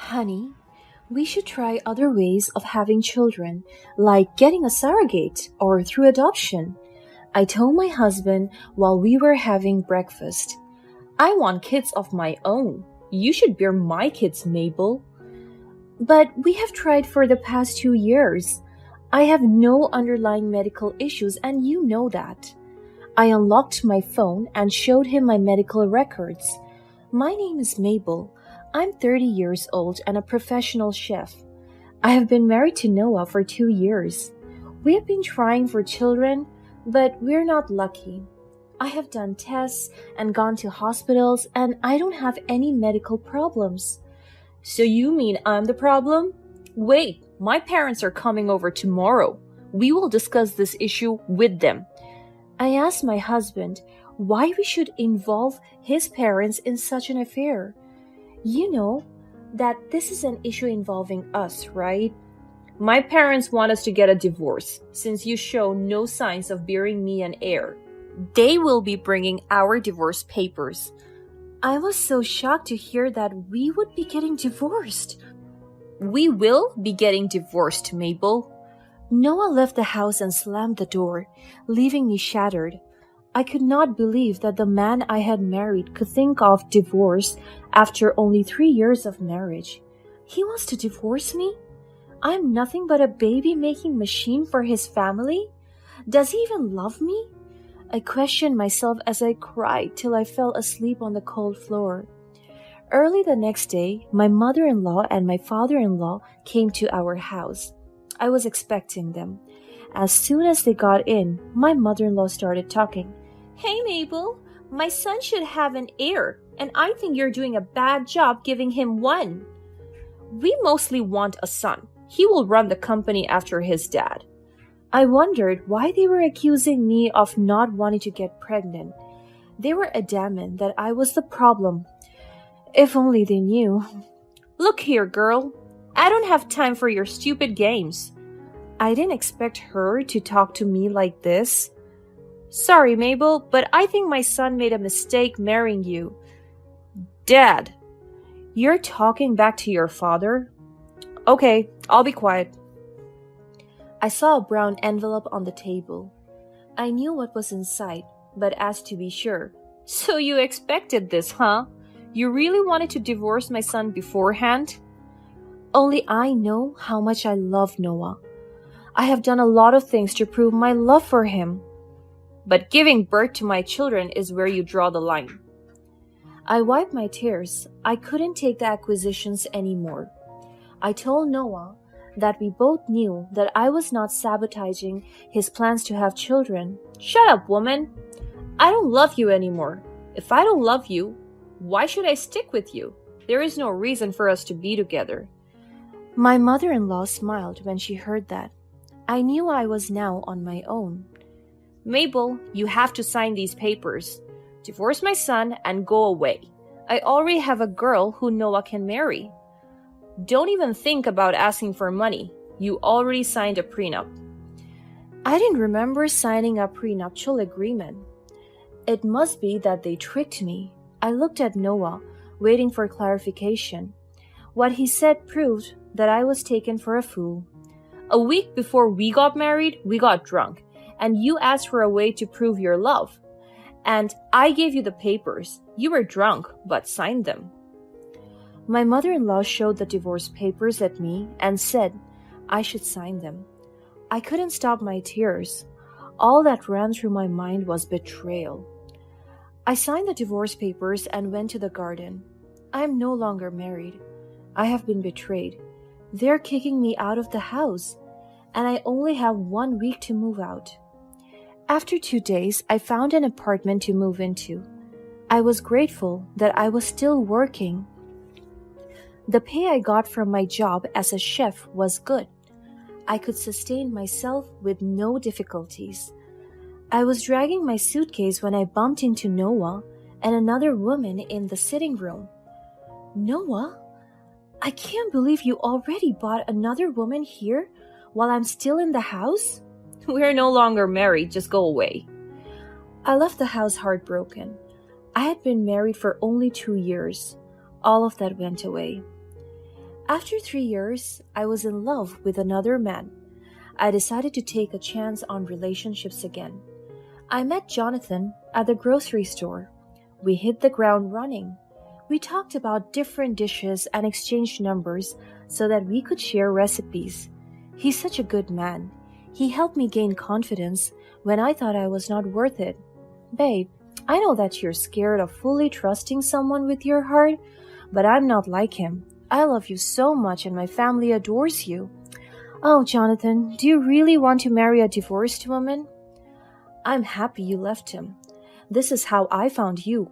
Honey, we should try other ways of having children, like getting a surrogate or through adoption. I told my husband while we were having breakfast. I want kids of my own. You should bear my kids, Mabel. But we have tried for the past 2 years. I have no underlying medical issues, and you know that. I unlocked my phone and showed him my medical records. My name is Mabel. I'm 30 years old and a professional chef. I have been married to Noah for 2 years. We have been trying for children, but we're not lucky. I have done tests and gone to hospitals, and I don't have any medical problems. So you mean I'm the problem? Wait, my parents are coming over tomorrow. We will discuss this issue with them. I asked my husband why we should involve his parents in such an affair. You know that this is an issue involving us, right? My parents want us to get a divorce, since you show no signs of bearing me an heir. They will be bringing our divorce papers. I was so shocked to hear that we would be getting divorced. We will be getting divorced, Mabel. Noah left the house and slammed the door, leaving me shattered. I could not believe that the man I had married could think of divorce after only 3 years of marriage. He wants to divorce me? I'm nothing but a baby-making machine for his family? Does he even love me? I questioned myself as I cried till I fell asleep on the cold floor. Early the next day, my mother-in-law and my father-in-law came to our house. I was expecting them. As soon as they got in, my mother-in-law started talking. Hey, Mabel, my son should have an heir, and I think you're doing a bad job giving him one. We mostly want a son. He will run the company after his dad. I wondered why they were accusing me of not wanting to get pregnant. They were adamant that I was the problem. If only they knew. Look here, girl. I don't have time for your stupid games. I didn't expect her to talk to me like this. Sorry, Mabel, but I think my son made a mistake marrying you. Dad, you're talking back to your father? Okay, I'll be quiet. I saw a brown envelope on the table. I knew what was inside, but asked to be sure. So you expected this, huh? You really wanted to divorce my son beforehand? Only I know how much I love Noah. I have done a lot of things to prove my love for him. But giving birth to my children is where you draw the line. I wiped my tears. I couldn't take the accusations anymore. I told Noah that we both knew that I was not sabotaging his plans to have children. Shut up, woman. I don't love you anymore. If I don't love you, why should I stick with you? There is no reason for us to be together. My mother-in-law smiled when she heard that. I knew I was now on my own. Mabel, you have to sign these papers. Divorce my son and go away. I already have a girl who Noah can marry. Don't even think about asking for money. You already signed a prenup. I didn't remember signing a prenuptial agreement. It must be that they tricked me. I looked at Noah, waiting for clarification. What he said proved that I was taken for a fool. A week before we got married, we got drunk, and you asked for a way to prove your love. And I gave you the papers. You were drunk, but signed them. My mother-in-law showed the divorce papers at me and said I should sign them. I couldn't stop my tears. All that ran through my mind was betrayal. I signed the divorce papers and went to the garden. I am no longer married. I have been betrayed. They're kicking me out of the house, and I only have 1 week to move out. After 2 days, I found an apartment to move into. I was grateful that I was still working. The pay I got from my job as a chef was good. I could sustain myself with no difficulties. I was dragging my suitcase when I bumped into Noah and another woman in the sitting room. Noah, I can't believe you already bought another woman here while I'm still in the house? We're no longer married, just go away. I left the house heartbroken. I had been married for only 2 years. All of that went away. After 3 years, I was in love with another man. I decided to take a chance on relationships again. I met Jonathan at the grocery store. We hit the ground running. We talked about different dishes and exchanged numbers so that we could share recipes. He's such a good man. He helped me gain confidence when I thought I was not worth it. Babe, I know that you're scared of fully trusting someone with your heart, but I'm not like him. I love you so much and my family adores you. Oh, Jonathan, do you really want to marry a divorced woman? I'm happy you left him. This is how I found you.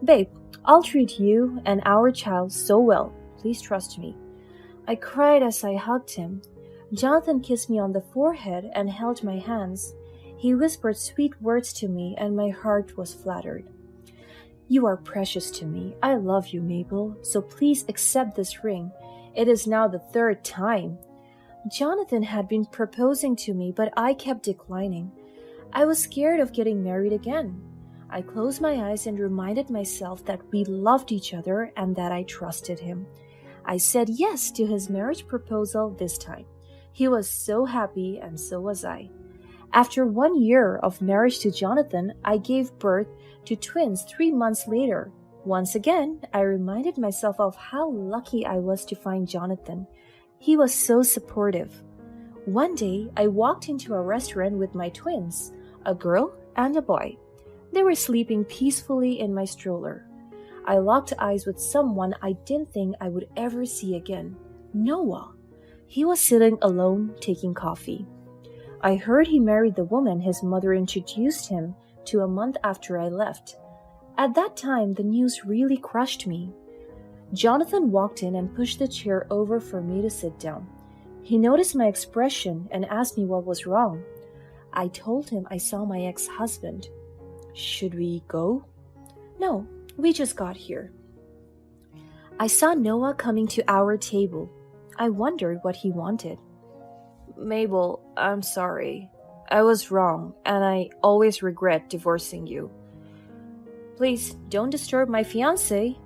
Babe, I'll treat you and our child so well. Please trust me. I cried as I hugged him. Jonathan kissed me on the forehead and held my hands. He whispered sweet words to me and my heart was flattered. You are precious to me. I love you, Mabel, so please accept this ring. It is now the third time. Jonathan had been proposing to me, but I kept declining. I was scared of getting married again. I closed my eyes and reminded myself that we loved each other and that I trusted him. I said yes to his marriage proposal this time. He was so happy and so was I. After 1 year of marriage to Jonathan, I gave birth to twins 3 months later. Once again, I reminded myself of how lucky I was to find Jonathan. He was so supportive. One day, I walked into a restaurant with my twins, a girl and a boy. They were sleeping peacefully in my stroller. I locked eyes with someone I didn't think I would ever see again, Noah. He was sitting alone taking coffee. I heard he married the woman his mother introduced him to a month after I left. At that time, the news really crushed me. Jonathan walked in and pushed the chair over for me to sit down. He noticed my expression and asked me what was wrong. I told him I saw my ex-husband. Should we go? No, we just got here. I saw Noah coming to our table. I wondered what he wanted. Mabel, I'm sorry. I was wrong, and I always regret divorcing you. Please don't disturb my fiancé.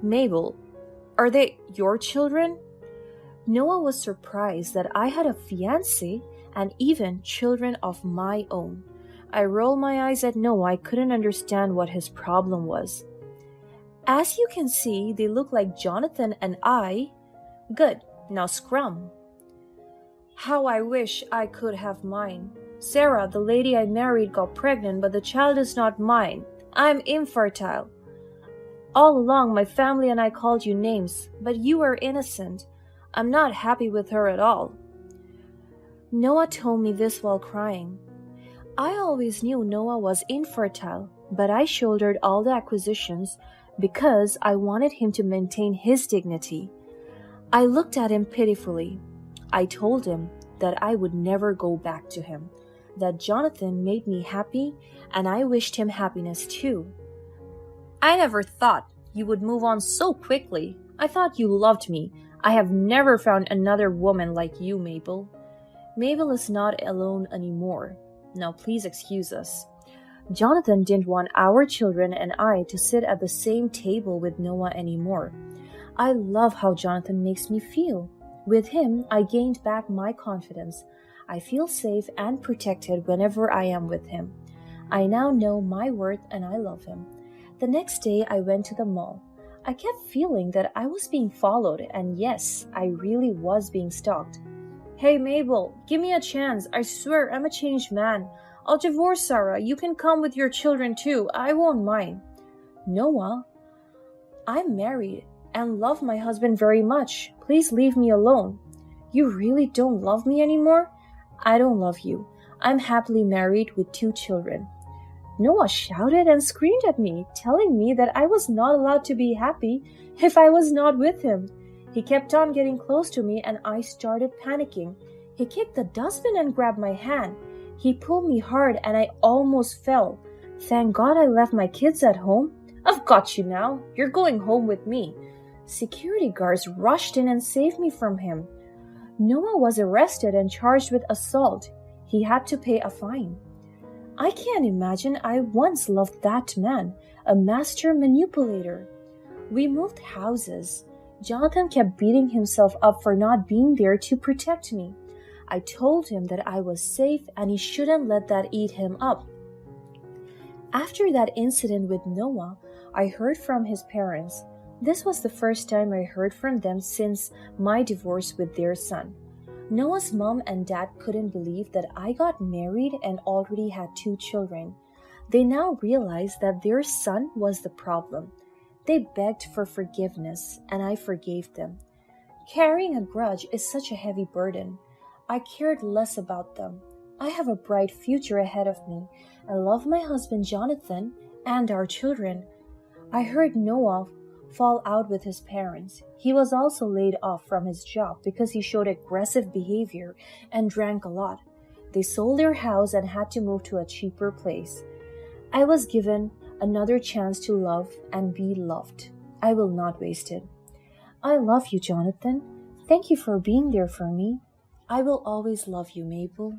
Mabel, are they your children? Noah was surprised that I had a fiancé and even children of my own. I rolled my eyes at Noah. I couldn't understand what his problem was. As you can see, they look like Jonathan and I. Good, now scrum. How I wish I could have mine. Sarah, the lady I married, got pregnant, but the child is not mine. I'm infertile. All along, my family and I called you names, but you were innocent. I'm not happy with her at all. Noah told me this while crying. I always knew Noah was infertile, but I shouldered all the accusations because I wanted him to maintain his dignity. I looked at him pitifully. I told him that I would never go back to him, that Jonathan made me happy, and I wished him happiness too. I never thought you would move on so quickly. I thought you loved me. I have never found another woman like you, Mabel. Mabel is not alone anymore. Now please excuse us. Jonathan didn't want our children and I to sit at the same table with Noah anymore. I love how Jonathan makes me feel. With him, I gained back my confidence. I feel safe and protected whenever I am with him. I now know my worth and I love him. The next day, I went to the mall. I kept feeling that I was being followed, and yes, I really was being stalked. Hey Mabel, give me a chance. I swear I'm a changed man. I'll divorce Sarah. You can come with your children too. I won't mind. Noah, I'm married and love my husband very much. Please leave me alone. You really don't love me anymore? I don't love you. I'm happily married with 2 children. Noah shouted and screamed at me, telling me that I was not allowed to be happy if I was not with him. He kept on getting close to me and I started panicking. He kicked the dustbin and grabbed my hand. He pulled me hard and I almost fell. Thank God I left my kids at home. I've got you now. You're going home with me. Security guards rushed in and saved me from him. Noah was arrested and charged with assault. He had to pay a fine. I can't imagine I once loved that man, a master manipulator. We moved houses. Jonathan kept beating himself up for not being there to protect me. I told him that I was safe and he shouldn't let that eat him up. After that incident with Noah, I heard from his parents. This was the first time I heard from them since my divorce with their son. Noah's mom and dad couldn't believe that I got married and already had 2 children. They now realized that their son was the problem. They begged for forgiveness, and I forgave them. Carrying a grudge is such a heavy burden. I cared less about them. I have a bright future ahead of me. I love my husband Jonathan and our children. I heard Noah fall out with his parents. He was also laid off from his job because he showed aggressive behavior and drank a lot. They sold their house and had to move to a cheaper place. I was given another chance to love and be loved. I will not waste it. I love you, Jonathan. Thank you for being there for me. I will always love you, Mabel.